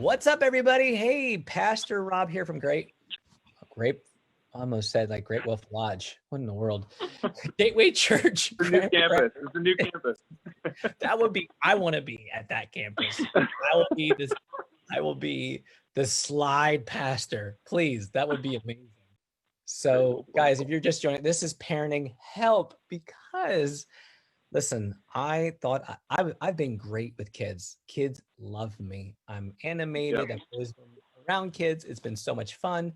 What's up, everybody? Hey, Pastor Rob here from Great, almost said like Great Wolf Lodge. What in the world? Gateway Church. It's a new campus. It's a new campus. I want to be at that campus. I will be the slide pastor. Please, that would be amazing. So, guys, if you're just joining, this is Parenting Help because, listen, I thought I've been great with kids. Kids love me. I'm animated. Yep. I've always been around kids. It's been so much fun.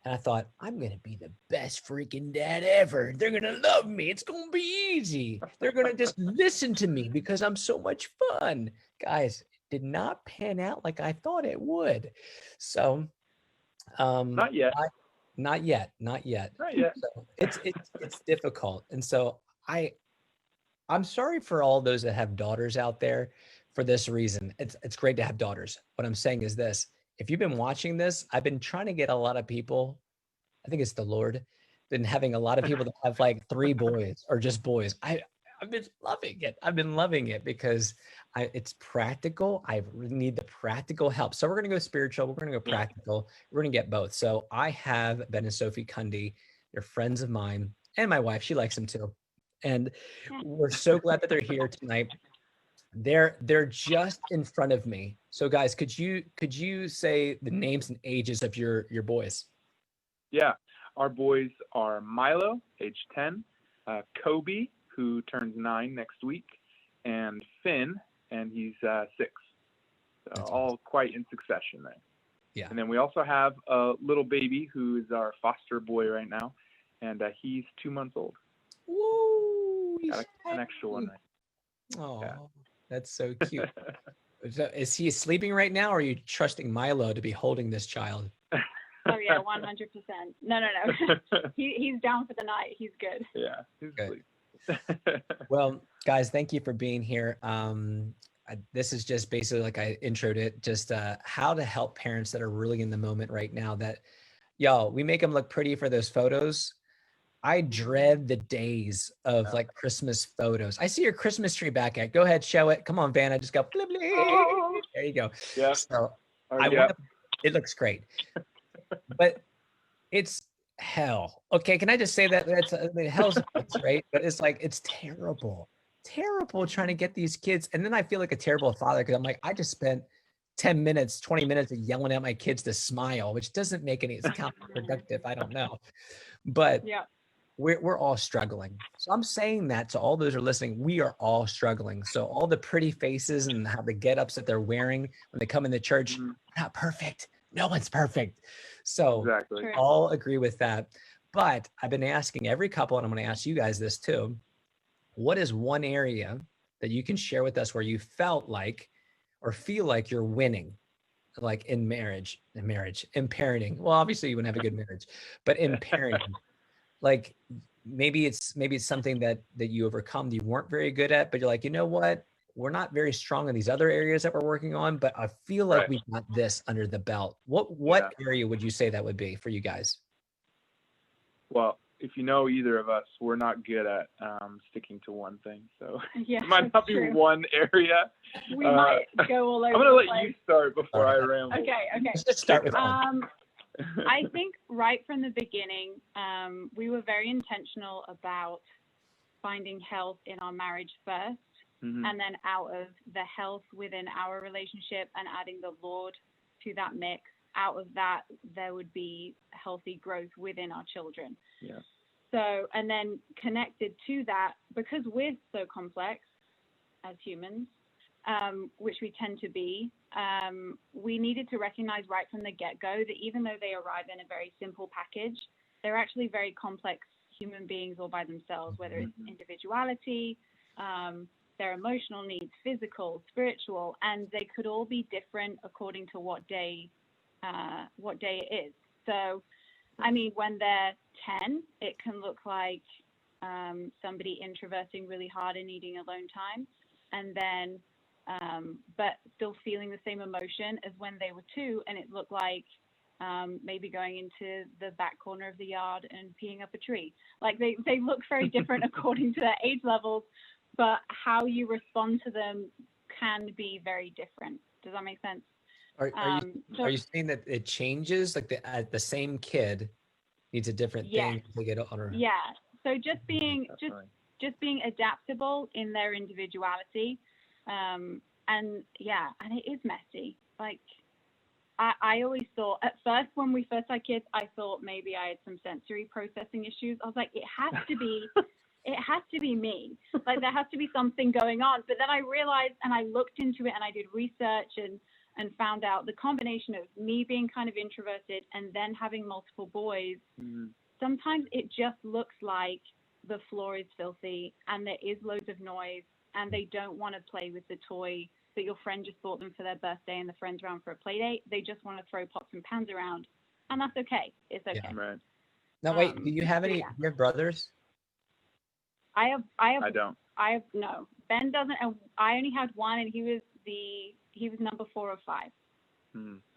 And I thought, I'm going to be the best freaking dad ever. They're going to love me. It's going to be easy. They're going to just listen to me because I'm so much fun. Guys, it did not pan out like I thought it would. So, not yet. Not yet. So it's difficult. And so I'm sorry for all those that have daughters out there for this reason. It's great to have daughters. What I'm saying is this. If you've been watching this, I've been trying to get a lot of people, I think it's the Lord, been having a lot of people that have like 3 boys or just boys. I've been loving it. I've been loving it because it's practical. I need the practical help. So we're going to go spiritual. We're going to go practical. We're going to get both. So I have Ben and Sophie Cundy. They're friends of mine and my wife. She likes them too. And we're so glad that they're here tonight. They're just in front of me. So guys, could you say the names and ages of your boys? Yeah, our boys are Milo, age 10, Kobe, who turns 9 next week, and Finn, and he's 6. So that's all awesome. Quite in succession there. Yeah. And then we also have a little baby who is our foster boy right now, and he's 2 months old. Woo! Got an extra one there. Oh, yeah. That's so cute. So is he sleeping right now, or are you trusting Milo to be holding this child? Oh yeah, 100%. No. He's down for the night. He's good. Yeah, he's good. Well, guys, thank you for being here. This is just basically like I introed it, just how to help parents that are really in the moment right now. That, y'all, we make them look pretty for those photos. I dread the days of like Christmas photos. I see your Christmas tree back at. Go ahead, show it. Come on, Van. I just go. Blah, blah. There you go. Yeah. So it looks great, but it's hell. Okay, can I just say that? Hell's right, but it's like it's terrible trying to get these kids, and then I feel like a terrible father because I'm like, I just spent 10 minutes, 20 minutes of yelling at my kids to smile, which doesn't make it's counterproductive. I don't know, but yeah. We're all struggling. So I'm saying that to all those who are listening, we are all struggling. So all the pretty faces and how the get-ups that they're wearing when they come in the church, not perfect. No one's perfect. So exactly. All agree with that. But I've been asking every couple, and I'm going to ask you guys this too. What is one area that you can share with us where you felt like or feel like you're winning? Like in marriage, in parenting. Well, obviously you wouldn't have a good marriage, but in parenting. Like maybe it's something that you overcome that you weren't very good at, but you're like, you know what? We're not very strong in these other areas that we're working on, but I feel like we got this under the belt. What area would you say that would be for you guys? Well, if you know either of us, we're not good at sticking to one thing. So it might not be one area. We might go all over. I'm going to let you start before I ramble. Okay. Let's just start with I think right from the beginning, we were very intentional about finding health in our marriage first, and then out of the health within our relationship and adding the Lord to that mix. Out of that, there would be healthy growth within our children. Yeah. So, and then connected to that, because we're so complex as humans, which we tend to be, we needed to recognize right from the get-go that even though they arrive in a very simple package, they're actually very complex human beings all by themselves, whether it's individuality, their emotional needs, physical, spiritual, and they could all be different according to what day it is. So, I mean, when they're 10, it can look like somebody introverting really hard and needing alone time, and then but still feeling the same emotion as when they were 2, and it looked like maybe going into the back corner of the yard and peeing up a tree. Like they look very different according to their age levels, but how you respond to them can be very different. Does that make sense? Are you So are you saying that it changes, like the same kid needs a different yes, thing to get older? yeah. So just being Definitely. just being adaptable in their individuality, and yeah, and it is messy. Like I always thought at first when we first had kids, I thought maybe I had some sensory processing issues. I was like, it has to be me. Like there has to be something going on. But then I realized, and I looked into it, and I did research and found out the combination of me being kind of introverted and then having multiple boys. Mm-hmm. Sometimes it just looks like the floor is filthy and there is loads of noise and they don't want to play with the toy that your friend just bought them for their birthday and the friend's around for a play date. They just want to throw pots and pans around, and that's okay. It's okay. Yeah. Right. Now, wait, do you have any? Yeah. Do you have brothers? I don't. I have no. Ben doesn't, and I only had one, and he was number 4 of 5.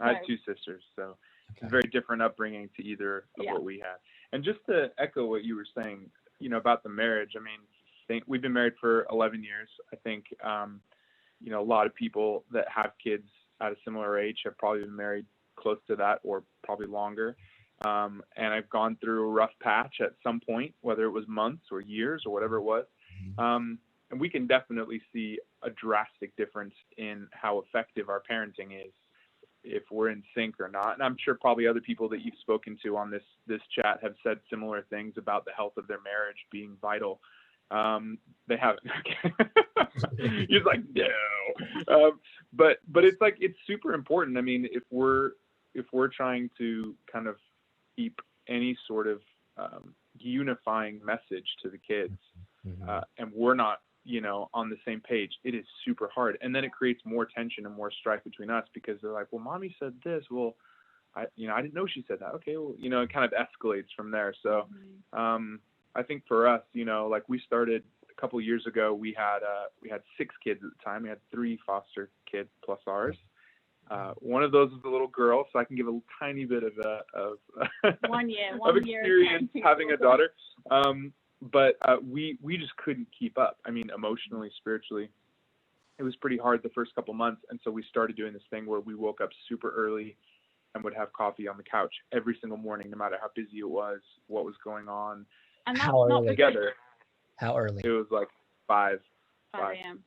I had 2 sisters, so it's a very different upbringing to either of what we had. And just to echo what you were saying, about the marriage, I mean, we've been married for 11 years. I think, a lot of people that have kids at a similar age have probably been married close to that or probably longer. And I've gone through a rough patch at some point, whether it was months or years or whatever it was. And we can definitely see a drastic difference in how effective our parenting is if we're in sync or not. And I'm sure probably other people that you've spoken to on this chat have said similar things about the health of their marriage being vital. They haven't. He's like, no. But it's like, it's super important. I mean, if we're trying to kind of keep any sort of unifying message to the kids, and we're not, on the same page, it is super hard. And then it creates more tension and more strife between us because they're like, well, mommy said this. Well, I didn't know she said that. Okay. Well, it kind of escalates from there. So, I think for us, like we started a couple of years ago, we had 6 kids at the time. We had 3 foster kids plus ours. One of those was a little girl, so I can give a tiny bit of 1 year, of experience having a daughter. But we just couldn't keep up. I mean, emotionally, spiritually, it was pretty hard the first couple months. And so we started doing this thing where we woke up super early and would have coffee on the couch every single morning, no matter how busy it was, what was going on. And How early? Together. How early? It was like 5 a.m.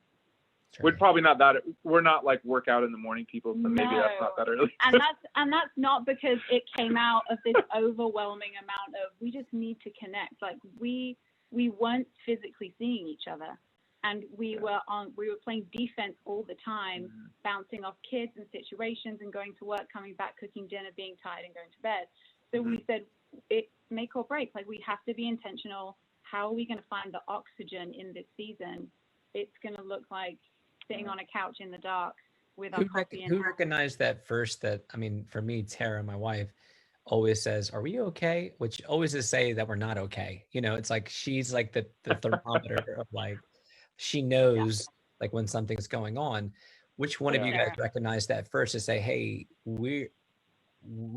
We're probably not that. We're not like workout in the morning people, so maybe that's not that early. and that's not because it came out of this overwhelming amount of we just need to connect. Like we weren't physically seeing each other, and we were playing defense all the time, bouncing off kids and situations, and going to work, coming back, cooking dinner, being tired, and going to bed. So we said it's make or break. Like we have to be intentional. How are we going to find the oxygen in this season? It's going to look like sitting on a couch in the dark with our coffee in hand. Who recognized that first? That, I mean, for me, Tara, my wife, always says, "Are we okay?" Which always is say that we're not okay. It's like she's like the thermometer of like she knows like when something's going on. Which one of you guys recognized that first to say, "Hey, we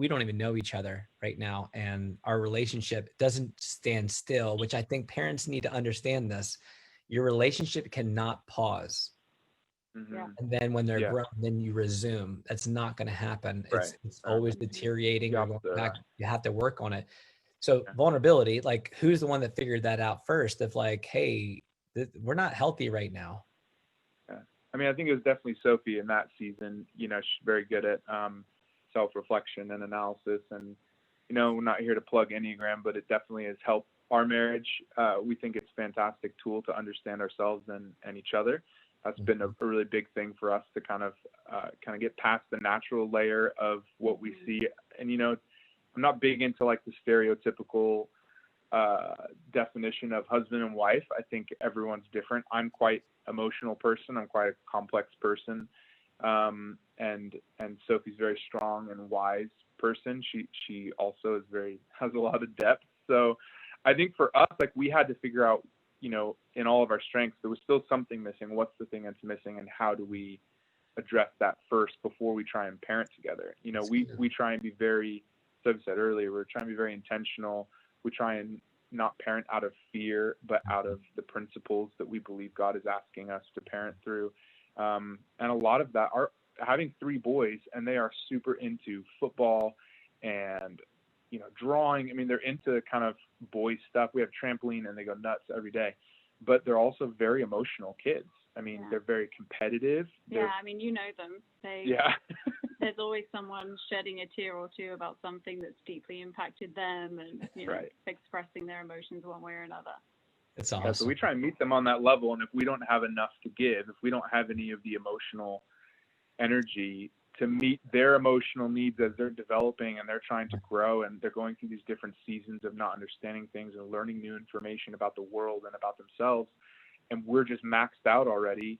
don't even know each other right now, and our relationship doesn't stand still," which I think parents need to understand this. Your relationship cannot pause. And then when they're grown, then you resume. That's not going to happen. It's always deteriorating. You're going back. You have to work on it. So vulnerability, like who's the one that figured that out first of like, hey, we're not healthy right now? I mean, I think it was definitely Sophie in that season. She's very good at self-reflection and analysis. And, we're not here to plug Enneagram, but it definitely has helped our marriage. We think it's a fantastic tool to understand ourselves and each other. That's been a really big thing for us to kind of get past the natural layer of what we see. And, I'm not big into like the stereotypical definition of husband and wife. I think everyone's different. I'm quite emotional person. I'm quite a complex person. And Sophie's very strong and wise person. She also has a lot of depth. So I think for us, like we had to figure out, in all of our strengths, there was still something missing. What's the thing that's missing, and how do we address that first before we try and parent together? We try and be very, as I said earlier, we're trying to be very intentional. We try and not parent out of fear, but out of the principles that we believe God is asking us to parent through. And a lot of that, having 3 boys, and they are super into football and, you know, drawing. I mean, they're into kind of boy stuff. We have trampoline, and they go nuts every day. But they're also very emotional kids. I mean, they're very competitive. I mean, you know them. There's always someone shedding a tear or two about something that's deeply impacted them, and you know, expressing their emotions one way or another. It's awesome. Yeah, so we try and meet them on that level, and if we don't have enough to give, if we don't have any of the emotional energy to meet their emotional needs as they're developing and they're trying to grow and they're going through these different seasons of not understanding things and learning new information about the world and about themselves, and we're just maxed out already,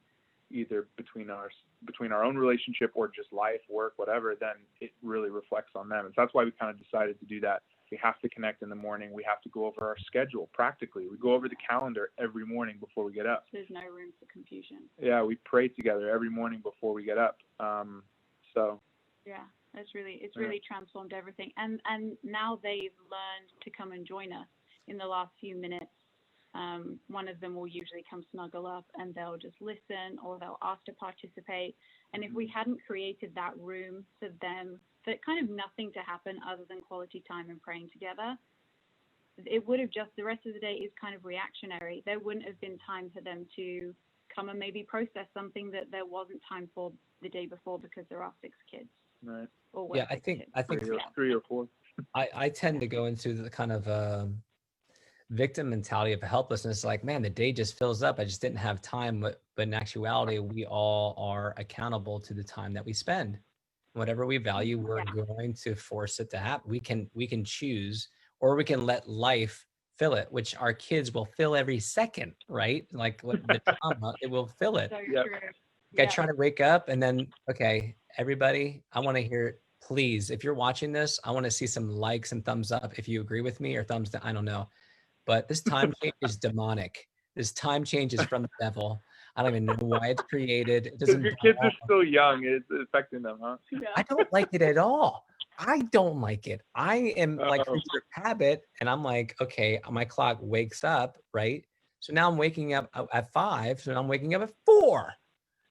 either between our own relationship or just life, work, whatever, then it really reflects on them. And so that's why we kind of decided to do that. We have to connect in the morning. We have to go over our schedule practically. We go over the calendar every morning before we get up. There's no room for confusion. Yeah, we pray together every morning before we get up. Yeah, it's really transformed everything. And now they've learned to come and join us in the last few minutes. One of them will usually come snuggle up and they'll just listen, or they'll ask to participate. And if we hadn't created that room for them, for kind of nothing to happen other than quality time and praying together, it would have just, the rest of the day is kind of reactionary. There wouldn't have been time for them to come and maybe process something that there wasn't time for the day before, because there are 6 kids. Right. Yeah, I think 3 or 4. I tend to go into the kind of victim mentality of helplessness. Like, man, the day just fills up. I just didn't have time. But in actuality, we all are accountable to the time that we spend. Whatever we value, we're going to force it to happen. We can choose, or we can let life fill it, which our kids will fill every second, right? Like the trauma, it will fill it. So true. I try to wake up and then, okay, everybody, I want to hear, please, if you're watching this, I want to see some likes and thumbs up if you agree with me, or thumbs down, I don't know. But this time change is demonic. This time change is from the devil. I don't even know why it's created. It doesn't. Your kids are still young. It's affecting them, huh? Yeah. I don't like it at all. I don't like it. I am like creature of habit, and I'm like, okay, my clock wakes up, right? So now I'm waking up at 5, so now I'm waking up at 4.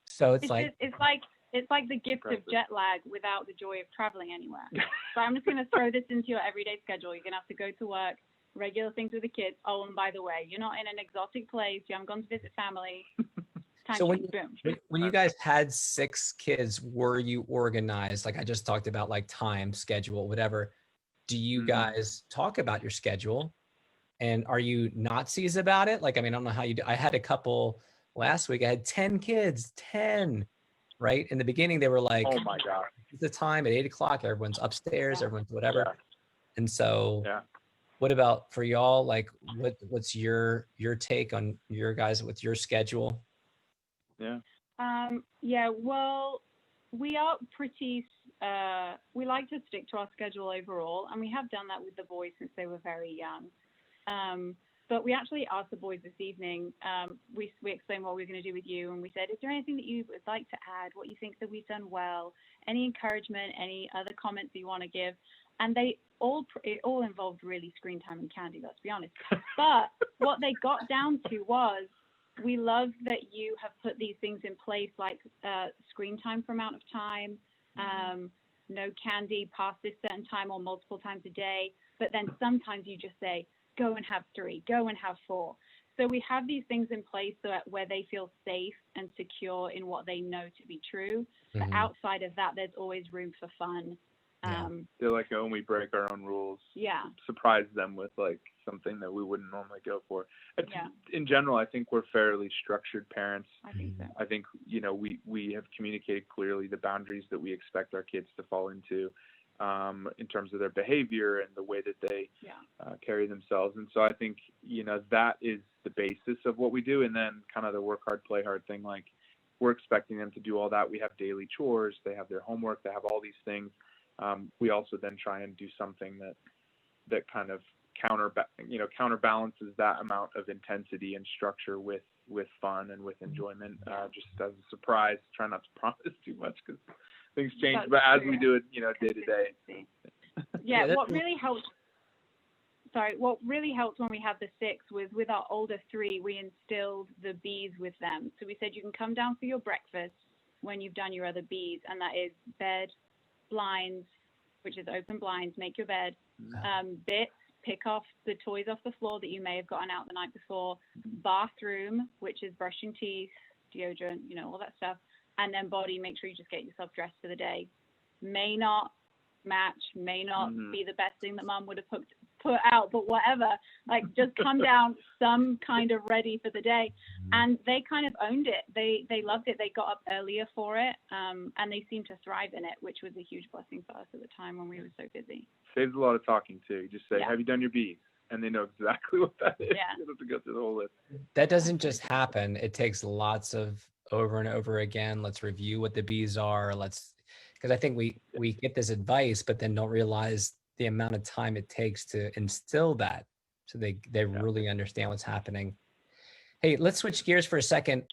So it's like the gift of jet lag without the joy of traveling anywhere. So I'm just going to throw this into your everyday schedule. You're going to have to go to work, regular things with the kids. Oh, and by the way, you're not in an exotic place. You haven't gone to visit family. So when you guys had 6 kids, were you organized? Like I just talked about, like time, schedule, whatever. Do you guys talk about your schedule? And are you Nazis about it? Like, I mean, I don't know how you do. I had a couple last week. I had 10 kids, 10, right? In the beginning, they were like, oh my God, the time at 8 o'clock, everyone's upstairs, everyone's whatever. Yeah. And so what about for y'all? Like, what's your take on your guys with your schedule? Well, we are pretty, we like to stick to our schedule overall, and we have done that with the boys since they were very young. But we actually asked the boys this evening, we explained what we were going to do with you, and we said, is there anything that you would like to add, what you think that we've done well, any encouragement, any other comments that you want to give? And it all involved really screen time and candy, let's be honest. But what they got down to was, we love that you have put these things in place, like screen time for amount of time, no candy past this certain time or multiple times a day. But then sometimes you just say, go and have 3, go and have 4. So we have these things in place so that where they feel safe and secure in what they know to be true. But outside of that, there's always room for fun. They're like, oh, we break our own rules. Yeah. Surprise them with like something that we wouldn't normally go for. In general, I think we're fairly structured parents. I think so. I think, you know, we have communicated clearly the boundaries that we expect our kids to fall into in terms of their behavior and the way that they carry themselves. And so I think, you know, that is the basis of what we do. And then kind of the work hard, play hard thing, like we're expecting them to do all that. We have daily chores, they have their homework, they have all these things. We also then try and do something that kind of counterbalances that amount of intensity and structure with fun and with enjoyment, just as a surprise. Try not to promise too much because things change, but as we do it, you know, day to day. What really helped when we had the 6 was with our older 3, we instilled the B's with them. So we said, you can come down for your breakfast, when you've done your other B's, and that is bed, blinds, which is open blinds, make your bed, bits, pick off the toys off the floor that you may have gotten out the night before, bathroom, which is brushing teeth, deodorant, you know, all that stuff, and then body, make sure you just get yourself dressed for the day. May not match, may not be the best thing that mom would have put out, but whatever, like just come down some kind of ready for the day. And they kind of owned it. They loved it. They got up earlier for it, and they seemed to thrive in it, which was a huge blessing for us at the time when we were so busy. Saves a lot of talking too. You just say, have you done your B's? And they know exactly what that is. Yeah. You don't have to go through the whole list. That doesn't just happen. It takes lots of over and over again. Let's review what the B's are. Because I think we get this advice, but then don't realize the amount of time it takes to instill that, so they really understand what's happening. Hey, let's switch gears for a second.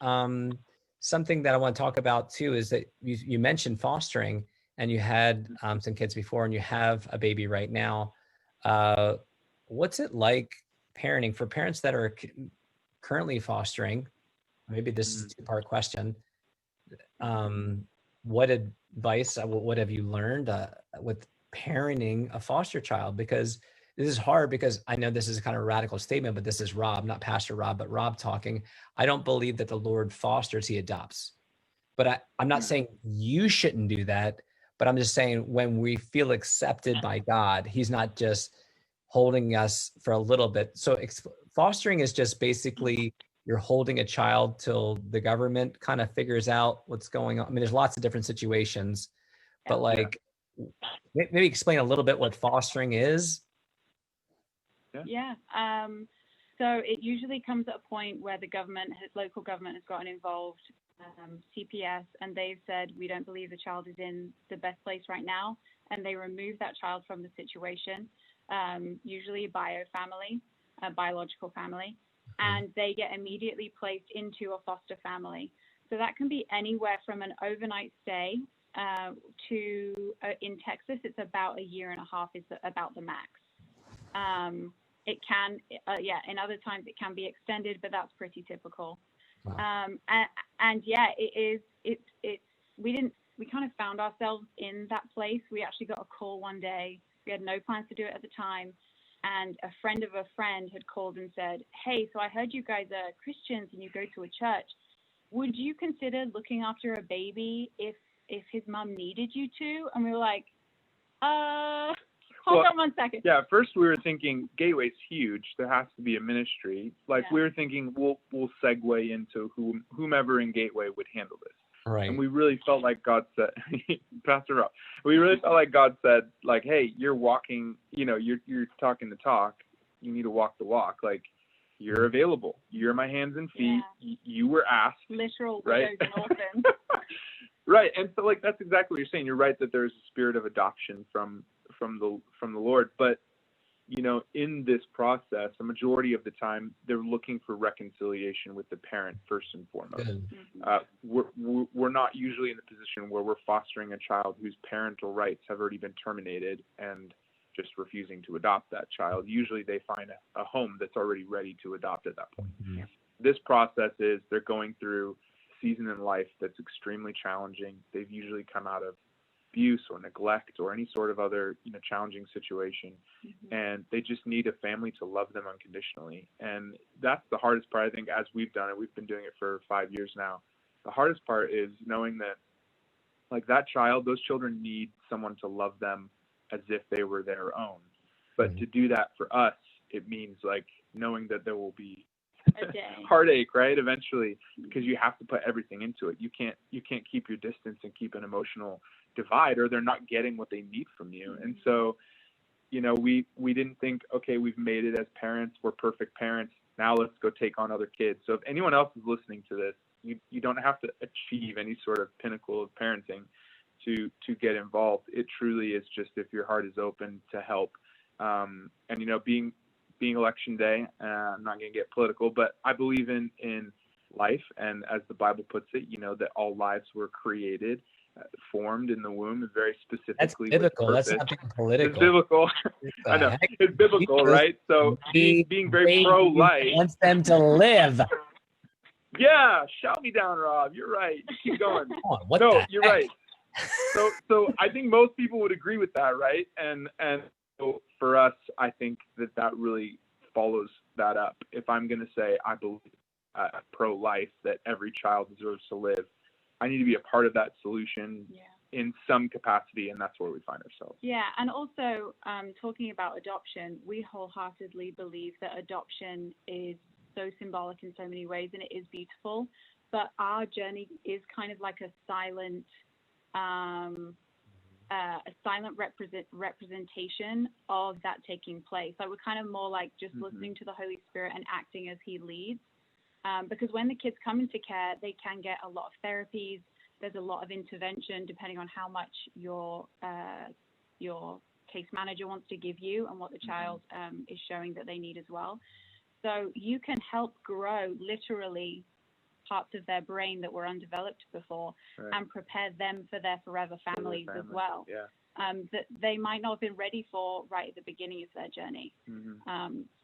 Something that I want to talk about too is that you mentioned fostering, and you had some kids before, and you have a baby right now. What's it like parenting for parents that are currently fostering? Maybe this is a two-part question. What advice, what have you learned with parenting a foster child? Because this is hard, because I know this is a kind of radical statement, but this is Rob, not Pastor Rob, but Rob talking. I don't believe that the Lord fosters, he adopts. But I'm not saying you shouldn't do that, but I'm just saying when we feel accepted by God, he's not just holding us for a little bit. So fostering is just basically you're holding a child till the government kind of figures out what's going on. I mean, there's lots of different situations, but like, maybe explain a little bit what fostering is. Yeah. So it usually comes at a point where the local government has gotten involved, CPS, and they've said, we don't believe the child is in the best place right now. And they remove that child from the situation, usually a biological family, and they get immediately placed into a foster family. So that can be anywhere from an overnight stay to, in Texas, it's about a year and a half is about the max. It can, in other times it can be extended, but that's pretty typical. Wow. We kind of found ourselves in that place. We actually got a call one day. We had no plans to do it at the time. And a friend of a friend had called and said, hey, so I heard you guys are Christians and you go to a church. Would you consider looking after a baby if his mom needed you to? And we were like, hold on one second. Yeah, at first we were thinking Gateway's huge. There has to be a ministry. We were thinking we'll segue into whomever in Gateway would handle this. Right. And we really felt like God said, Pastor Rob, we really felt like God said, like, hey, you're walking, you're talking the talk. You need to walk the walk. Like, you're available. You're my hands and feet. Yeah. You were asked. Literal right? widows and orphans. Right. And so, like, that's exactly what you're saying. You're right that there's a spirit of adoption from the Lord. But, in this process, the majority of the time, they're looking for reconciliation with the parent first and foremost. We're not usually in the position where we're fostering a child whose parental rights have already been terminated and just refusing to adopt that child. Usually they find a home that's already ready to adopt at that point. Mm-hmm. This process is they're going through a season in life that's extremely challenging. They've usually come out of abuse or neglect or any sort of other challenging situation, and they just need a family to love them unconditionally. And that's the hardest part, I think, as we've done it. We've been doing it for 5 years now. The hardest part is knowing that, like, that child, those children need someone to love them as if they were their own. But to do that for us, it means, like, knowing that there will be heartache, right, eventually, because you have to put everything into it. You can't keep your distance and keep an emotional divide, or they're not getting what they need from you. And so, we didn't think, okay, we've made it as parents, we're perfect parents, now let's go take on other kids. So if anyone else is listening to this, you don't have to achieve any sort of pinnacle of parenting to get involved. It truly is just if your heart is open to help. And being election day, I'm not going to get political, but I believe in life, and as the Bible puts it, that all lives were created, formed in the womb, very specifically. That's biblical. That's not being political. It's biblical. I know. It's biblical, right? So being very pro-life. Wants them to live. Yeah, shout me down, Rob. You're right. Keep going. What No, the you're heck? right. So I think most people would agree with that, right? And so for us, I think that really follows that up. If I'm going to say I believe pro-life, that every child deserves to live, I need to be a part of that solution in some capacity, and that's where we find ourselves. Yeah, and also talking about adoption, we wholeheartedly believe that adoption is so symbolic in so many ways, and it is beautiful. But our journey is kind of like a silent representation of that taking place. Like we're kind of more like just listening to the Holy Spirit and acting as He leads. Because when the kids come into care, they can get a lot of therapies. There's a lot of intervention depending on how much your case manager wants to give you and what the child is showing that they need as well. So you can help grow literally parts of their brain that were undeveloped before, and prepare them for their forever families as well. That they might not have been ready for right at the beginning of their journey.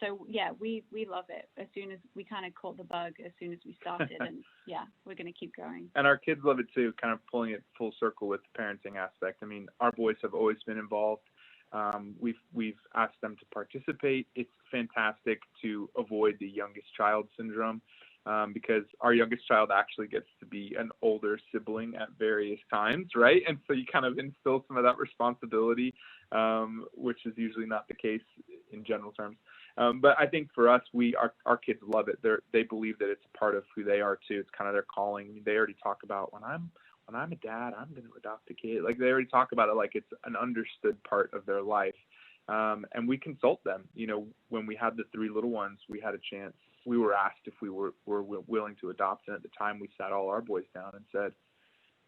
So yeah, we love it. As soon as we kind of caught the bug, as soon as we started, and yeah, we're going to keep going. And our kids love it too, kind of pulling it full circle with the parenting aspect. I mean, our boys have always been involved. We've asked them to participate. It's fantastic to avoid the youngest child syndrome. Because our youngest child actually gets to be an older sibling at various times, right? And so you kind of instill some of that responsibility, which is usually not the case in general terms. But I think for us, our kids love it. They believe that it's part of who they are too. It's kind of their calling. I mean, they already talk about when I'm a dad, I'm going to adopt a kid. Like they already talk about it like it's an understood part of their life. And we consult them. You know, when we had the 3 little ones, we had a chance. We were asked if we were willing to adopt, and at the time we sat all our boys down and said,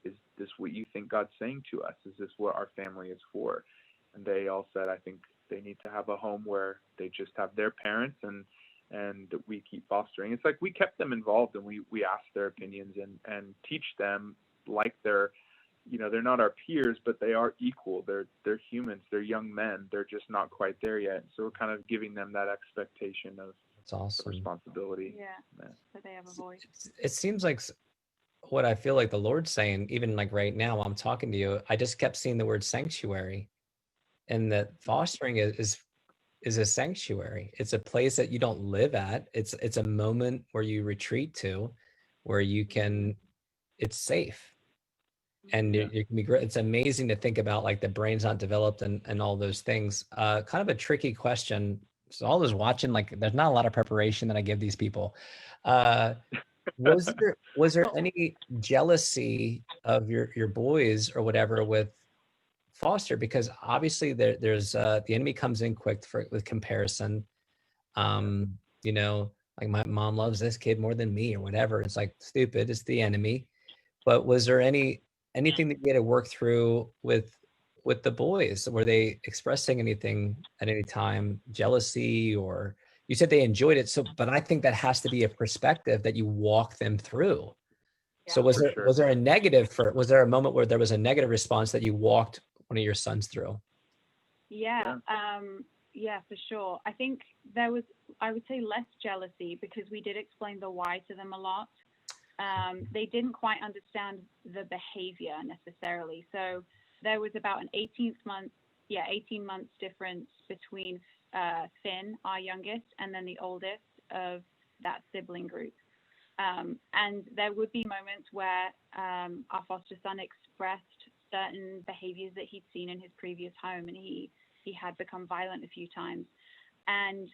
is this what you think God's saying to us? Is this what our family is for? And they all said, I think they need to have a home where they just have their parents and we keep fostering. It's like we kept them involved, and we asked their opinions and teach them like they're not our peers, but they are equal. They're humans. They're young men. They're just not quite there yet. So we're kind of giving them that expectation of awesome responsibility. Yeah, so they have a voice. It seems like what I feel like the Lord's saying, even like right now while I'm talking to you, I just kept seeing the word sanctuary, and that fostering is a sanctuary. It's a place that you don't live at. It's a moment where you retreat to, where you can, it's safe. And you can be great. It's amazing to think about like the brain's not developed and all those things. Kind of a tricky question. So all those watching, like there's not a lot of preparation that I give these people. Was there any jealousy of your boys or whatever with foster? Because obviously there's the enemy comes in quick with comparison. You know, like my mom loves this kid more than me or whatever. It's like stupid. It's the enemy. But was there anything that you had to work through with the boys? Were they expressing anything at any time, jealousy, or you said they enjoyed it? So, but I think that has to be a perspective that you walk them through. So was there a moment where there was a negative response that you walked one of your sons through? Yeah, for sure. I think there was, I would say, less jealousy because we did explain the why to them a lot. They didn't quite understand the behavior necessarily. So there was about an 18 months difference between Finn, our youngest, and then the oldest of that sibling group. And there would be moments where our foster son expressed certain behaviors that he'd seen in his previous home, and he had become violent a few times. And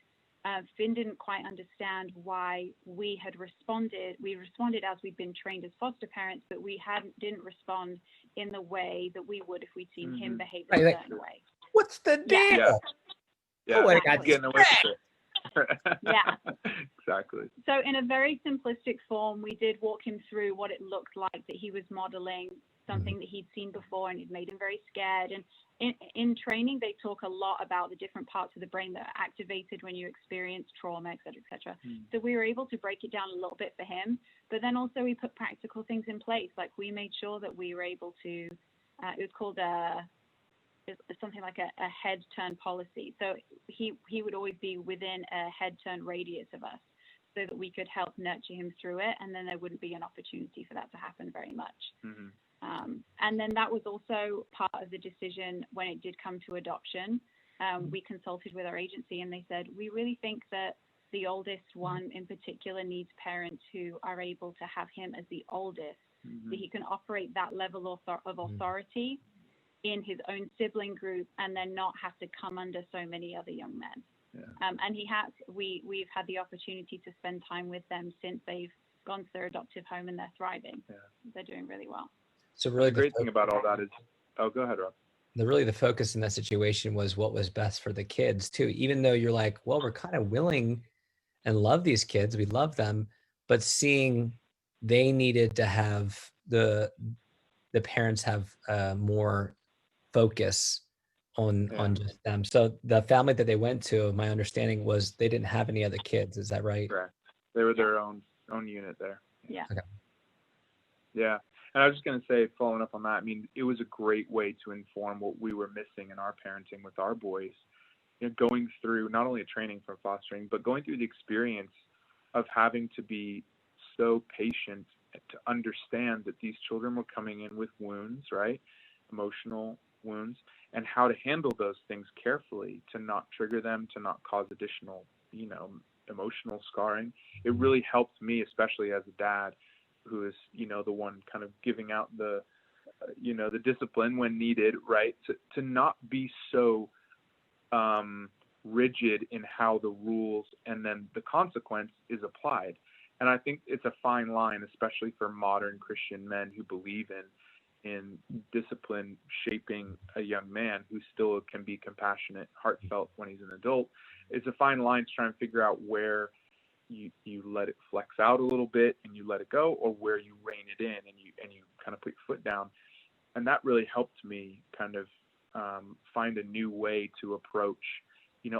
Finn didn't quite understand why we had responded. We responded as we'd been trained as foster parents, but we didn't respond in the way that we would if we'd seen him behave in a certain way. What's the deal? Yeah. I got getting away with it. Yeah. Exactly. So in a very simplistic form, we did walk him through what it looked like that he was modeling something that he'd seen before, and it made him very scared. And in training, they talk a lot about the different parts of the brain that are activated when you experience trauma, et cetera, et cetera. So we were able to break it down a little bit for him, but then also we put practical things in place. Like we made sure that we were able to, it was called something like a head turn policy. So he would always be within a head turn radius of us. so that we could help nurture him through it, and then there wouldn't be an opportunity for that to happen very much. And then that was also part of the decision when it did come to adoption. We consulted with our agency, and they said, we really think that the oldest one in particular needs parents who are able to have him as the oldest, that he can operate that level of authority in his own sibling group and then not have to come under so many other young men. And we've had the opportunity to spend time with them since they've gone to their adoptive home, and they're thriving. They're doing really well. So really the great thing about all that is, oh, go ahead, Rob. The focus in that situation was what was best for the kids too, even though you're like, well, we're kind of willing and love these kids, we love them, but seeing they needed to have the parents have more focus on just them. So the family that they went to, my understanding was they didn't have any other kids. Is that right? Correct. They were their own unit there. Yeah. Okay. Yeah. And I was just going to say, following up on that, I mean, it was a great way to inform what we were missing in our parenting with our boys. You know, going through not only a training for fostering, but going through the experience of having to be so patient to understand that these children were coming in with wounds, right? Emotional wounds, and how to handle those things carefully to not trigger them, to not cause additional, emotional scarring. It really helped me, especially as a dad, who is, the one kind of giving out the, the discipline when needed, right? To not be so rigid in how the rules and then the consequence is applied. And I think it's a fine line, especially for modern Christian men who believe in discipline shaping a young man who still can be compassionate, heartfelt when he's an adult. It's a fine line to try and figure out where you let it flex out a little bit and you let it go, or where you rein it in and you kind of put your foot down. And that really helped me kind of find a new way to approach,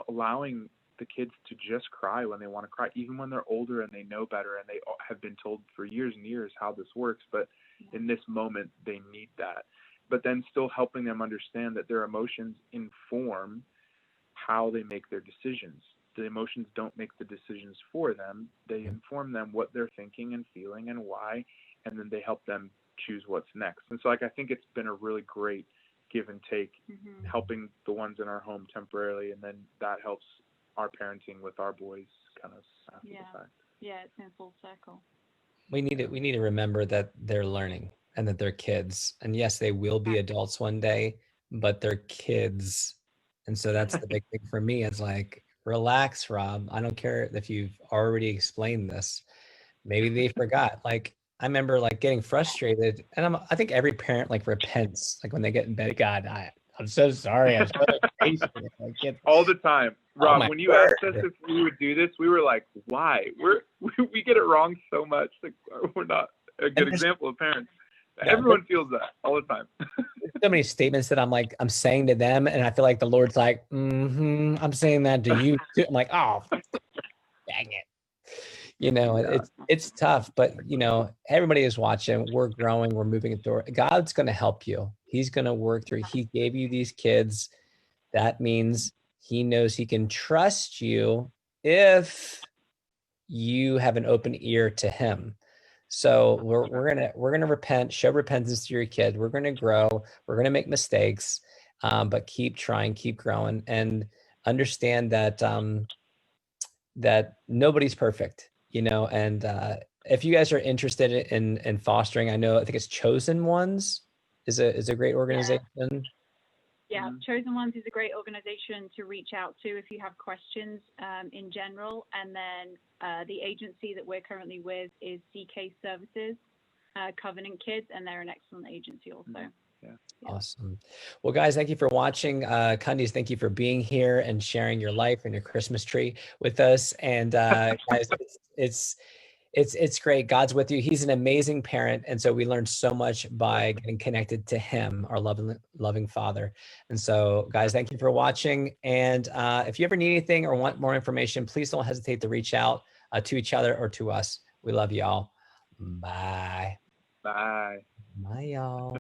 allowing the kids to just cry when they want to cry, even when they're older and they know better and they have been told for years and years how this works. But in this moment, they need that. But then still helping them understand that their emotions inform how they make their decisions. The emotions don't make the decisions for them. They inform them what they're thinking and feeling and why, and then they help them choose what's next. And so, I think it's been a really great give and take, helping the ones in our home temporarily, and then that helps our parenting with our boys kind of after the fact. Yeah, it's in full circle. We need to remember that they're learning and that they're kids. And yes, they will be adults one day, but they're kids. And so that's the big thing for me. It's like, relax, Rob. I don't care if you've already explained this. Maybe they forgot. Like, I remember like getting frustrated, and I think every parent like repents, like when they get in bed. God, I'm so sorry. I'm so impatient. All the time. Rob, when you asked us if we would do this, we were like, why? We get it wrong so much. Like, we're not a good example of parents. Everyone feels that all the time. So many statements that I'm saying to them, and I feel like the Lord's like, I'm saying that to you too. I'm like, oh, dang it. It's tough, but everybody is watching. We're growing, we're moving through. God's going to help you. He's going to work through. He gave you these kids. That means he knows he can trust you if you have an open ear to him. So we're gonna repent, show repentance to your kid. We're gonna grow. We're gonna make mistakes, but keep trying, keep growing, and understand that that nobody's perfect. And if you guys are interested in fostering, I think it's Chosen Ones is a great organization. Yeah, Chosen Ones is a great organization to reach out to if you have questions in general. And then the agency that we're currently with is CK Services, Covenant Kids, and they're an excellent agency also. Yeah. Awesome. Well, guys, thank you for watching. Candice, thank you for being here and sharing your life and your Christmas tree with us. And guys, it's great. God's with you. He's an amazing parent. And so we learned so much by getting connected to him, our loving Father. And so guys, thank you for watching. And if you ever need anything or want more information, please don't hesitate to reach out to each other or to us. We love y'all. Bye. Bye. Bye, y'all.